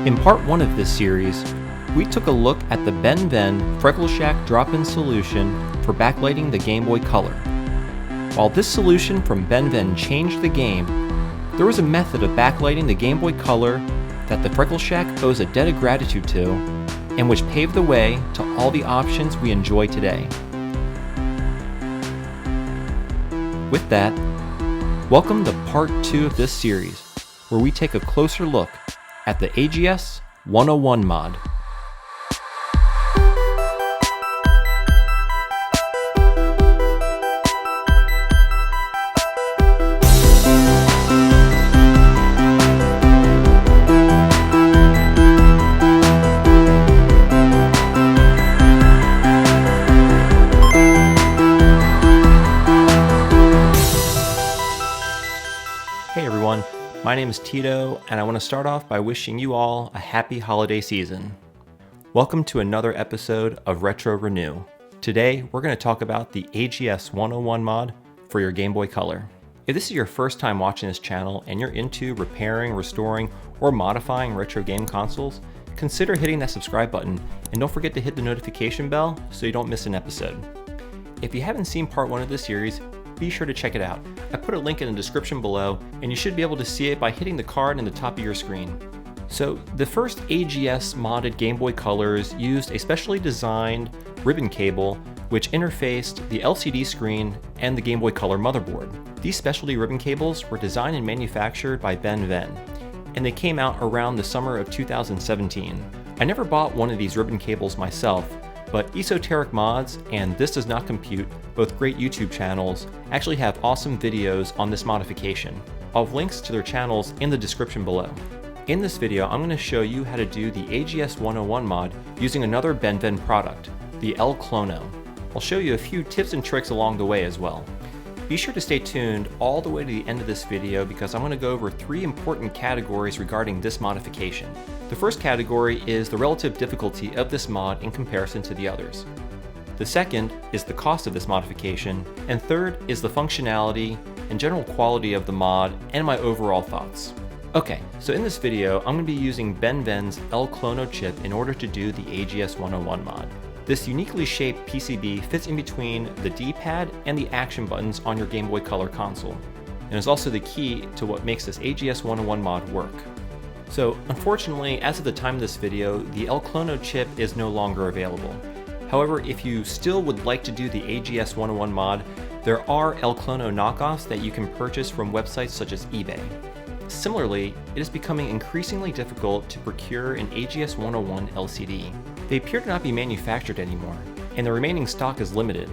In part 1 of this series, we took a look at the BennVenn Freckle Shack drop-in solution for backlighting the Game Boy Color. While this solution from BennVenn changed the game, there was a method of backlighting the Game Boy Color that the Freckle Shack owes a debt of gratitude to, and which paved the way to all the options we enjoy today. With that, welcome to part 2 of this series, where we take a closer look at the AGS+BennVenn mod. Hey everyone, my name is Tito, and I want to start off by wishing you all a happy holiday season. Welcome to another episode of Retro Renew. Today, we're going to talk about the AGS+BennVenn mod for your Game Boy Color. If this is your first time watching this channel and you're into repairing, restoring, or modifying retro game consoles, consider hitting that subscribe button, and don't forget to hit the notification bell so you don't miss an episode. If you haven't seen part 1 of this series, be sure to check it out. I put a link in the description below, and you should be able to see it by hitting the card in the top of your screen. So the first AGS modded Game Boy Colors used a specially designed ribbon cable which interfaced the LCD screen and the Game Boy Color motherboard. These specialty ribbon cables were designed and manufactured by BennVenn, and they came out around the summer of 2017. I never bought one of these ribbon cables myself, but Esoteric Mods and This Does Not Compute, both great YouTube channels, actually have awesome videos on this modification. I'll have links to their channels in the description below. In this video, I'm going to show you how to do the AGS+BennVenn mod using another BennVenn product, the Clono. I'll show you a few tips and tricks along the way as well. Be sure to stay tuned all the way to the end of this video because I'm going to go over 3 important categories regarding this modification. The first category is the relative difficulty of this mod in comparison to the others. The second is the cost of this modification, and third is the functionality and general quality of the mod and my overall thoughts. Okay, so in this video, I'm going to be using BennVenn's Clono chip in order to do the AGS+BennVenn mod. This uniquely shaped PCB fits in between the D-pad and the action buttons on your Game Boy Color console, and is also the key to what makes this AGS+BennVenn mod work. So unfortunately, as of the time of this video, the Clono chip is no longer available. However, if you still would like to do the AGS+BennVenn mod, there are Clono knockoffs that you can purchase from websites such as eBay. Similarly, it is becoming increasingly difficult to procure an AGS+BennVenn LCD. They appear to not be manufactured anymore, and the remaining stock is limited,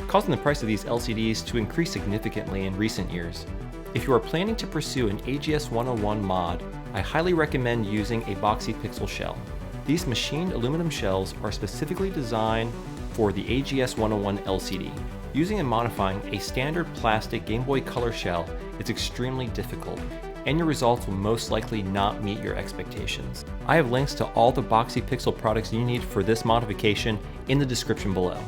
causing the price of these LCDs to increase significantly in recent years. If you are planning to pursue an AGS+BennVenn mod, I highly recommend using a Boxy pixel shell. These machined aluminum shells are specifically designed for the AGS+BennVenn LCD. Using and modifying a standard plastic Game Boy Color shell is extremely difficult, and your results will most likely not meet your expectations. I have links to all the Boxy Pixel products you need for this modification in the description below.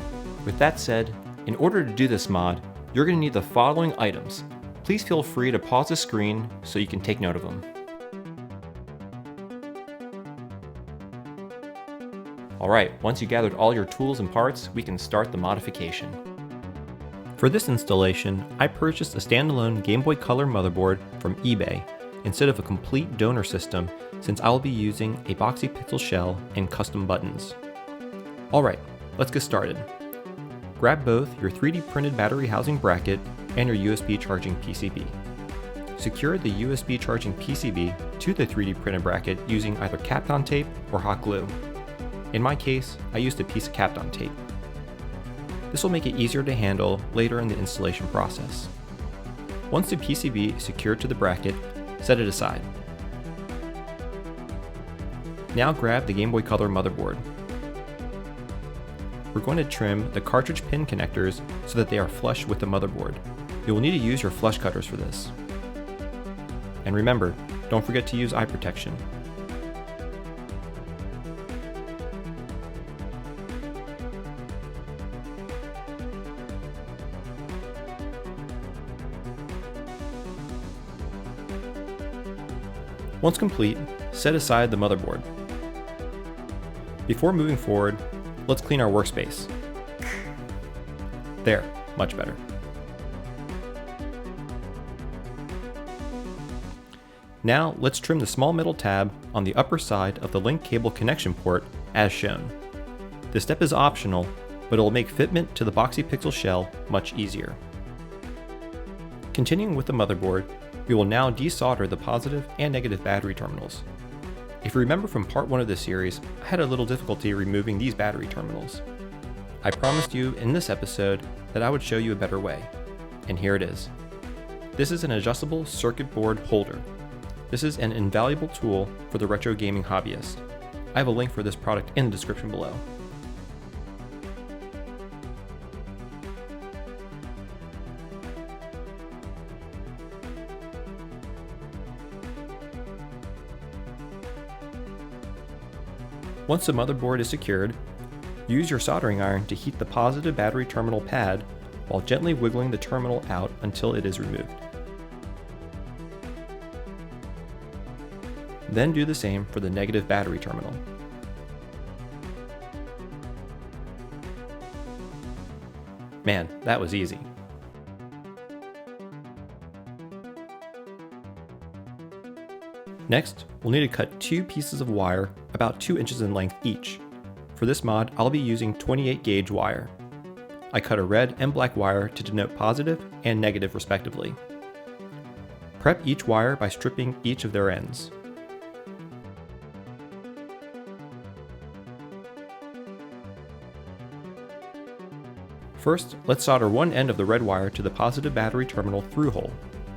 With that said, in order to do this mod, you're going to need the following items. Please feel free to pause the screen so you can take note of them. Alright, once you gathered all your tools and parts, we can start the modification. For this installation, I purchased a standalone Game Boy Color motherboard from eBay instead of a complete donor system, since I'll be using a Boxy pixel shell and custom buttons. Alright, let's get started. Grab both your 3D printed battery housing bracket and your USB charging PCB. Secure the USB charging PCB to the 3D printed bracket using either Kapton tape or hot glue. In my case, I used a piece of Kapton tape. This will make it easier to handle later in the installation process. Once the PCB is secured to the bracket, set it aside. Now grab the Game Boy Color motherboard. We're going to trim the cartridge pin connectors so that they are flush with the motherboard. You will need to use your flush cutters for this. And remember, don't forget to use eye protection. Once complete, set aside the motherboard. Before moving forward, let's clean our workspace. There, much better. Now let's trim the small metal tab on the upper side of the link cable connection port as shown. This step is optional, but it will make fitment to the Boxy Pixel shell much easier. Continuing with the motherboard, we will now desolder the positive and negative battery terminals. If you remember from part 1 of this series, I had a little difficulty removing these battery terminals. I promised you in this episode that I would show you a better way, and here it is. This is an adjustable circuit board holder. This is an invaluable tool for the retro gaming hobbyist. I have a link for this product in the description below. Once the motherboard is secured, use your soldering iron to heat the positive battery terminal pad while gently wiggling the terminal out until it is removed. Then do the same for the negative battery terminal. Man, that was easy. Next, we'll need to cut 2 pieces of wire about 2 inches in length each. For this mod, I'll be using 28 gauge wire. I cut a red and black wire to denote positive and negative respectively. Prep each wire by stripping each of their ends. First, let's solder one end of the red wire to the positive battery terminal through hole.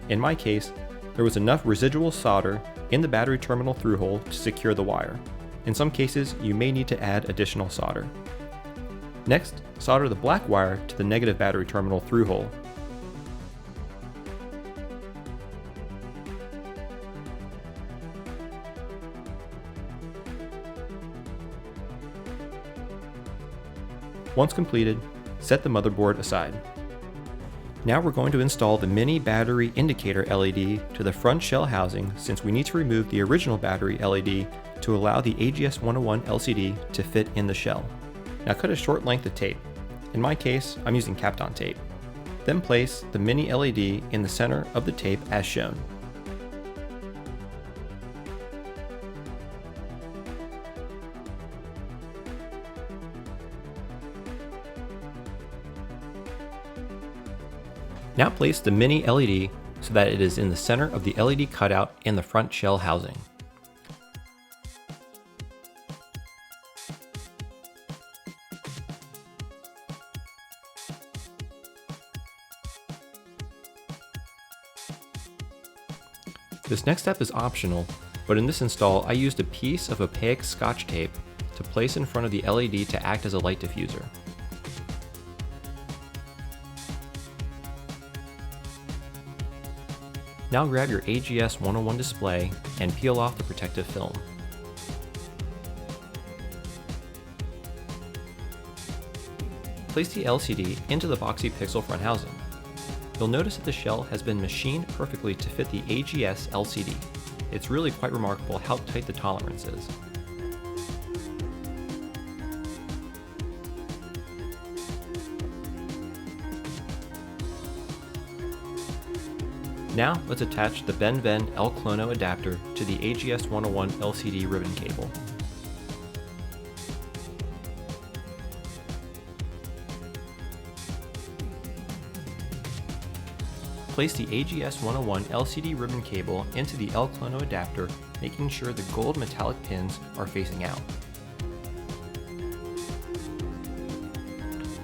In my case, there was enough residual solder in the battery terminal through hole to secure the wire. In some cases, you may need to add additional solder. Next, solder the black wire to the negative battery terminal through hole. Once completed, set the motherboard aside. Now we're going to install the mini battery indicator LED to the front shell housing since we need to remove the original battery LED to allow the AGS+101 LCD to fit in the shell. Now cut a short length of tape. In my case, I'm using Kapton tape. Then place the mini LED in the center of the tape as shown. Now place the mini LED so that it is in the center of the LED cutout in the front shell housing. This next step is optional, but in this install I used a piece of opaque Scotch tape to place in front of the LED to act as a light diffuser. Now grab your AGS+101 display and peel off the protective film. Place the LCD into the Boxy Pixel front housing. You'll notice that the shell has been machined perfectly to fit the AGS LCD. It's really quite remarkable how tight the tolerance is. Now let's attach the BennVenn Clono adapter to the AGS+101 LCD ribbon cable. Place the AGS+101 LCD ribbon cable into the Clono adapter, making sure the gold metallic pins are facing out.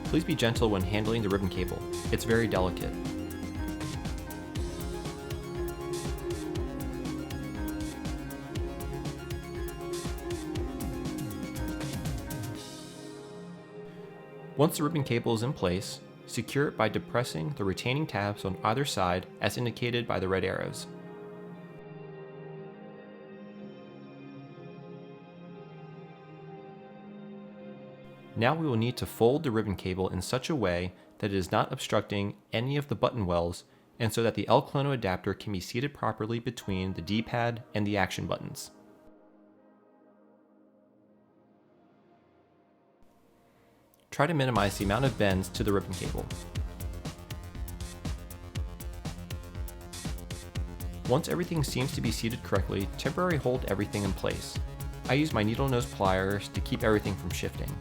Please be gentle when handling the ribbon cable. It's very delicate. Once the ribbon cable is in place, secure it by depressing the retaining tabs on either side as indicated by the red arrows. Now we will need to fold the ribbon cable in such a way that it is not obstructing any of the button wells and so that the Clono adapter can be seated properly between the D-pad and the action buttons. try to minimize the amount of bends to the ribbon cable. Once everything seems to be seated correctly, temporarily hold everything in place. I use my needle nose pliers to keep everything from shifting.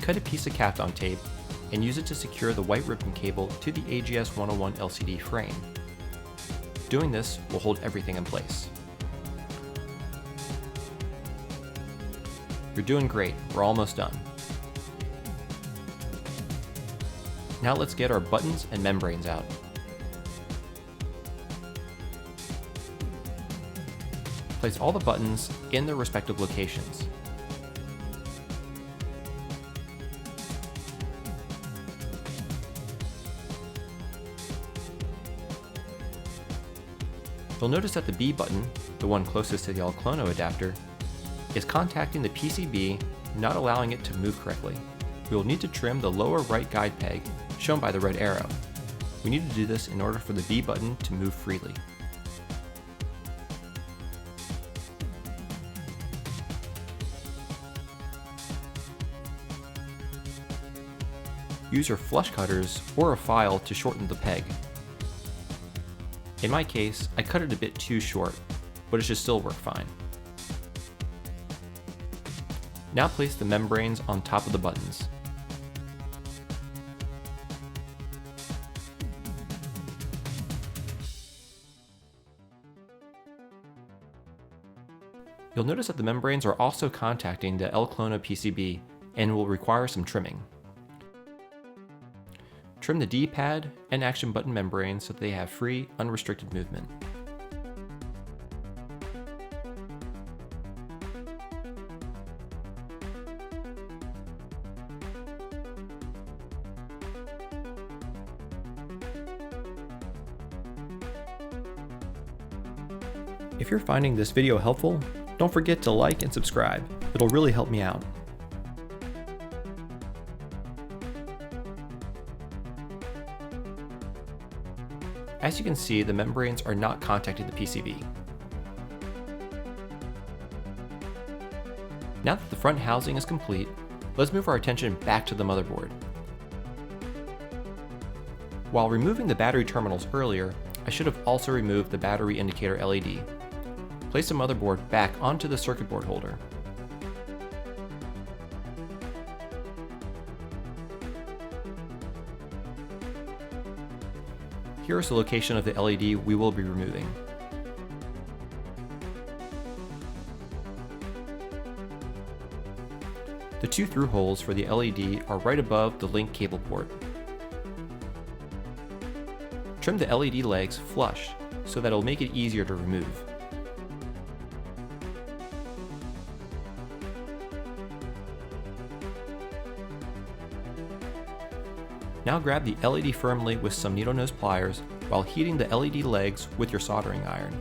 Cut a piece of Kapton tape and use it to secure the white ribbon cable to the AGS+101 LCD frame. Doing this will hold everything in place. You're doing great, we're almost done. Now let's get our buttons and membranes out. Place all the buttons in their respective locations. You'll notice that the B button, the one closest to the Clono adapter, is contacting the PCB, not allowing it to move correctly. We will need to trim the lower right guide peg, shown by the red arrow. We need to do this in order for the B button to move freely. Use your flush cutters or a file to shorten the peg. In my case, I cut it a bit too short, but it should still work fine. Now place the membranes on top of the buttons. You'll notice that the membranes are also contacting the Clono PCB and will require some trimming. Trim the D-pad and action button membranes so that they have free, unrestricted movement. If you're finding this video helpful, don't forget to like and subscribe. It'll really help me out. As you can see, the membranes are not contacting the PCB. Now that the front housing is complete, let's move our attention back to the motherboard. While removing the battery terminals earlier, I should have also removed the battery indicator LED. Place the motherboard back onto the circuit board holder. Here is the location of the LED we will be removing. The two through holes for the LED are right above the link cable port. Trim the LED legs flush so that it'll make it easier to remove. Now grab the LED firmly with some needle nose pliers while heating the LED legs with your soldering iron.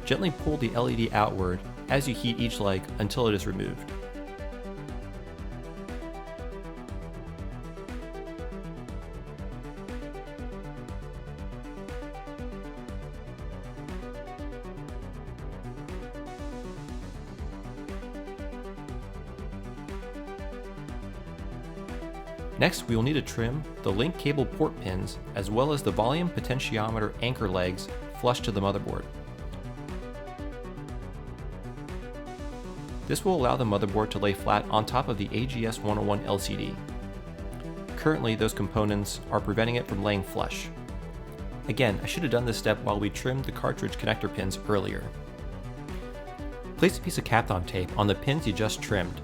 Gently pull the LED outward as you heat each leg until it is removed. Next, we will need to trim the link cable port pins as well as the volume potentiometer anchor legs flush to the motherboard. This will allow the motherboard to lay flat on top of the AGS+101 LCD. Currently, those components are preventing it from laying flush. Again, I should have done this step while we trimmed the cartridge connector pins earlier. Place a piece of Kapton tape on the pins you just trimmed.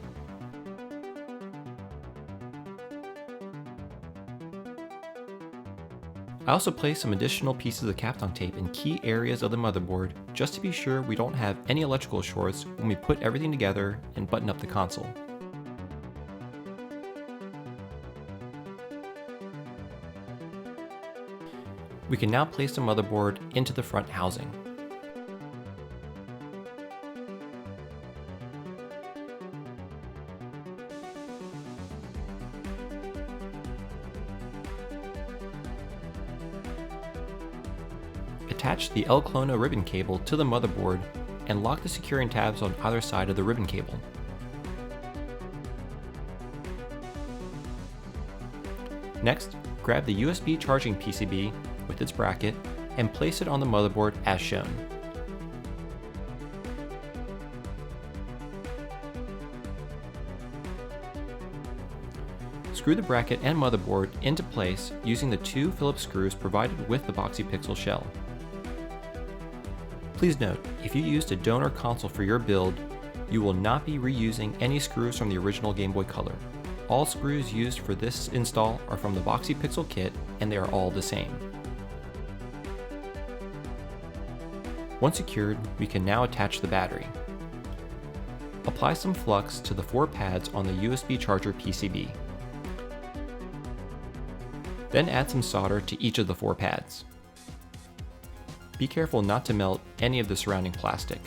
I also placed some additional pieces of Kapton tape in key areas of the motherboard just to be sure we don't have any electrical shorts when we put everything together and button up the console. We can now place the motherboard into the front housing. Attach the Clono ribbon cable to the motherboard and lock the securing tabs on either side of the ribbon cable. Next, grab the USB charging PCB with its bracket and place it on the motherboard as shown. Screw the bracket and motherboard into place using the 2 Phillips screws provided with the Boxy Pixel shell. Please note, if you used a donor console for your build, you will not be reusing any screws from the original Game Boy Color. All screws used for this install are from the Boxy Pixel kit, and they are all the same. Once secured, we can now attach the battery. Apply some flux to the 4 pads on the USB charger PCB. Then add some solder to each of the 4 pads. Be careful not to melt any of the surrounding plastic.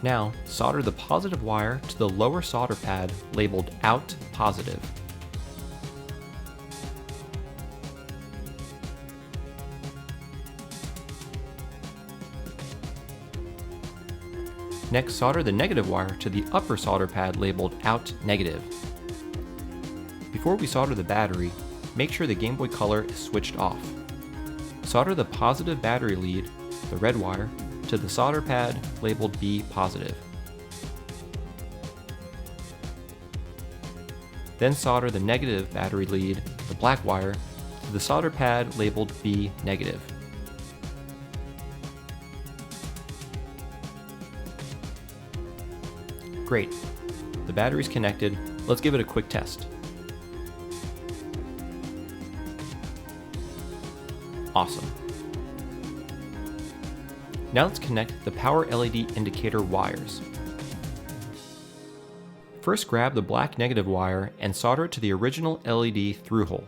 Now, solder the positive wire to the lower solder pad labeled Out Positive. Next, solder the negative wire to the upper solder pad labeled Out Negative. Before we solder the battery, make sure the Game Boy Color is switched off. Solder the positive battery lead, the red wire, to the solder pad labeled B positive. Then solder the negative battery lead, the black wire, to the solder pad labeled B negative. Great, the battery's connected. Let's give it a quick test. Awesome. Now let's connect the power LED indicator wires. First, grab the black negative wire and solder it to the original LED through hole.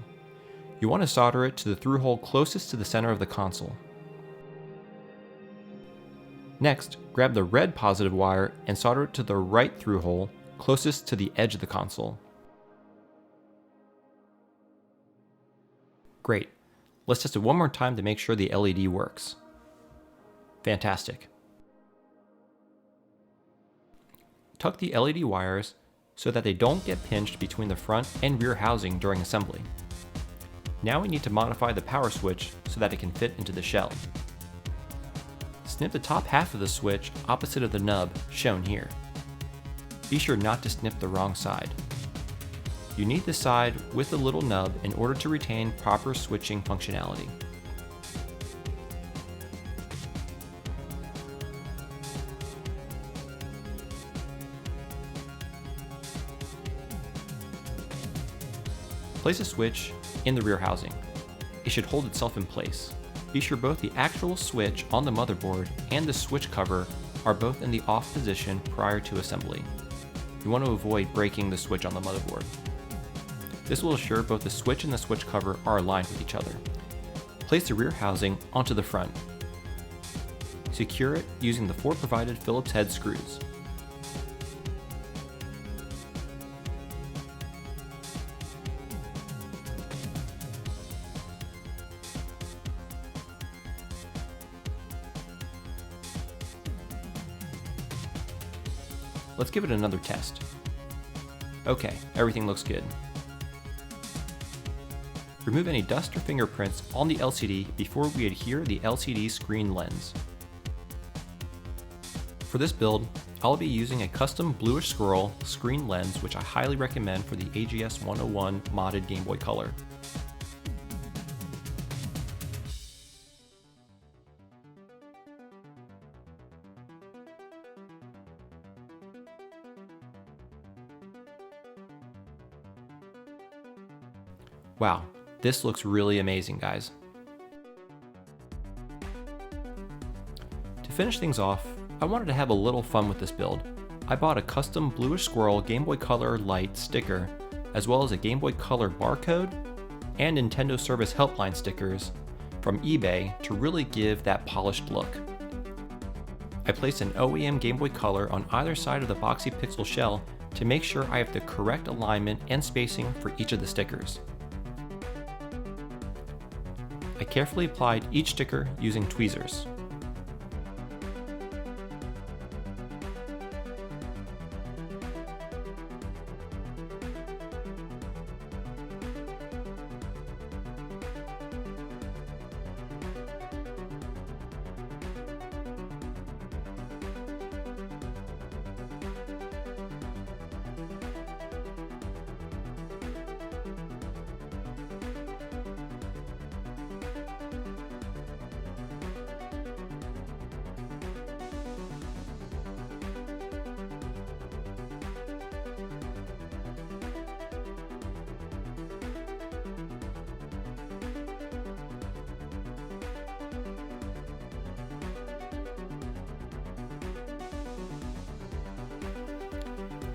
You want to solder it to the through hole closest to the center of the console. Next, grab the red positive wire and solder it to the right through hole closest to the edge of the console. Great. Let's test it one more time to make sure the LED works. Fantastic. Tuck the LED wires so that they don't get pinched between the front and rear housing during assembly. Now we need to modify the power switch so that it can fit into the shell. Snip the top half of the switch opposite of the nub, shown here. Be sure not to snip the wrong side. You need the side with the little nub in order to retain proper switching functionality. Place a switch in the rear housing. It should hold itself in place. Be sure both the actual switch on the motherboard and the switch cover are both in the off position prior to assembly. You want to avoid breaking the switch on the motherboard. This will assure both the switch and the switch cover are aligned with each other. Place the rear housing onto the front. Secure it using the 4 provided Phillips head screws. Let's give it another test. Okay, everything looks good. Remove any dust or fingerprints on the LCD before we adhere the LCD screen lens. For this build, I'll be using a custom bluish squirrel screen lens, which I highly recommend for the AGS+101 modded Game Boy Color. Wow, this looks really amazing, guys. To finish things off, I wanted to have a little fun with this build. I bought a custom bluish squirrel Game Boy Color Light sticker, as well as a Game Boy Color barcode and Nintendo Service Helpline stickers from eBay to really give that polished look. I place an OEM Game Boy Color on either side of the Boxy Pixel shell to make sure I have the correct alignment and spacing for each of the stickers. I carefully applied each sticker using tweezers.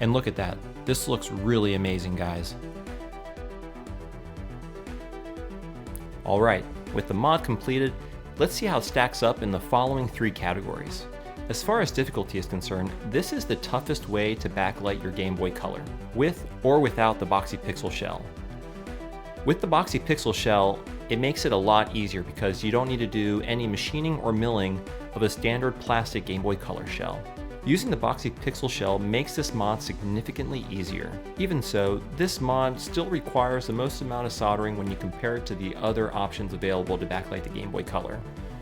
And look at that, this looks really amazing, guys. Alright, with the mod completed, let's see how it stacks up in the following 3 categories. As far as difficulty is concerned, this is the toughest way to backlight your Game Boy Color, with or without the Boxy Pixel shell. With the Boxy Pixel shell, it makes it a lot easier because you don't need to do any machining or milling of a standard plastic Game Boy Color shell. Using the Boxy Pixel shell makes this mod significantly easier. Even so, this mod still requires the most amount of soldering when you compare it to the other options available to backlight the Game Boy Color.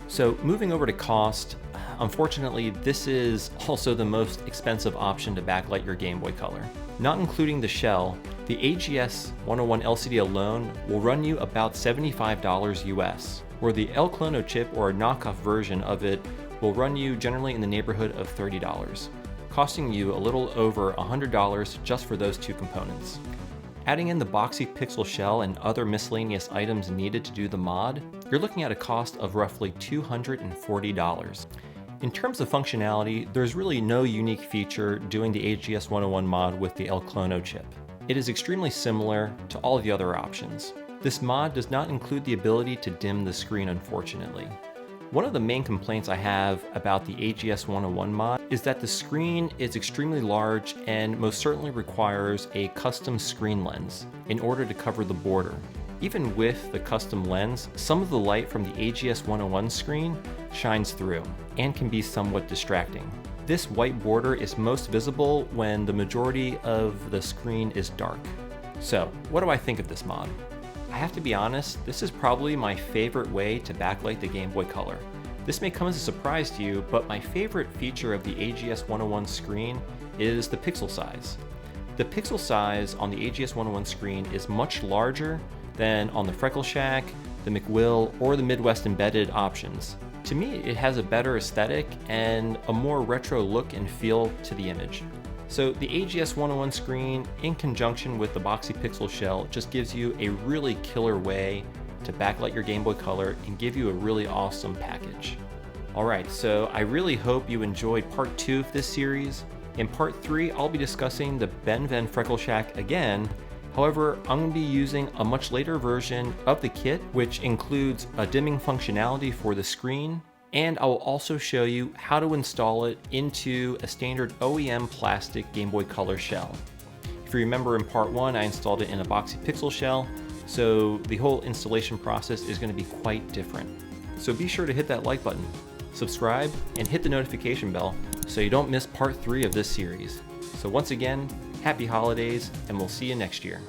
So moving over to cost, unfortunately this is also the most expensive option to backlight your Game Boy Color. Not including the shell, the AGS+101 LCD alone will run you about $75 US, where the Clono chip or a knockoff version of it will run you generally in the neighborhood of $30, costing you a little over $100 just for those 2 components. Adding in the Boxy Pixel shell and other miscellaneous items needed to do the mod, you're looking at a cost of roughly $240. In terms of functionality, there's really no unique feature doing the AGS+101 mod with the Clono chip. It is extremely similar to all of the other options. This mod does not include the ability to dim the screen, unfortunately. One of the main complaints I have about the AGS+101 mod is that the screen is extremely large and most certainly requires a custom screen lens in order to cover the border. Even with the custom lens, some of the light from the AGS+101 screen shines through and can be somewhat distracting. This white border is most visible when the majority of the screen is dark. So, what do I think of this mod? I have to be honest, this is probably my favorite way to backlight the Game Boy Color. This may come as a surprise to you, but my favorite feature of the AGS+101 screen is the pixel size. The pixel size on the AGS+101 screen is much larger than on the Freckle Shack, the McWill, or the Midwest Embedded options. To me, it has a better aesthetic and a more retro look and feel to the image. So the AGS+101 screen, in conjunction with the Boxy Pixel shell, just gives you a really killer way to backlight your Game Boy Color and give you a really awesome package. Alright, so I really hope you enjoyed part 2 of this series. In part 3, I'll be discussing the BennVenn Freckle Shack again. However, I'm going to be using a much later version of the kit, which includes a dimming functionality for the screen, and I will also show you how to install it into a standard OEM plastic Game Boy Color shell. If you remember in part 1, I installed it in a Boxy Pixel shell, so the whole installation process is going to be quite different. So be sure to hit that like button, subscribe, and hit the notification bell so you don't miss part 3 of this series. So once again, happy holidays, and we'll see you next year.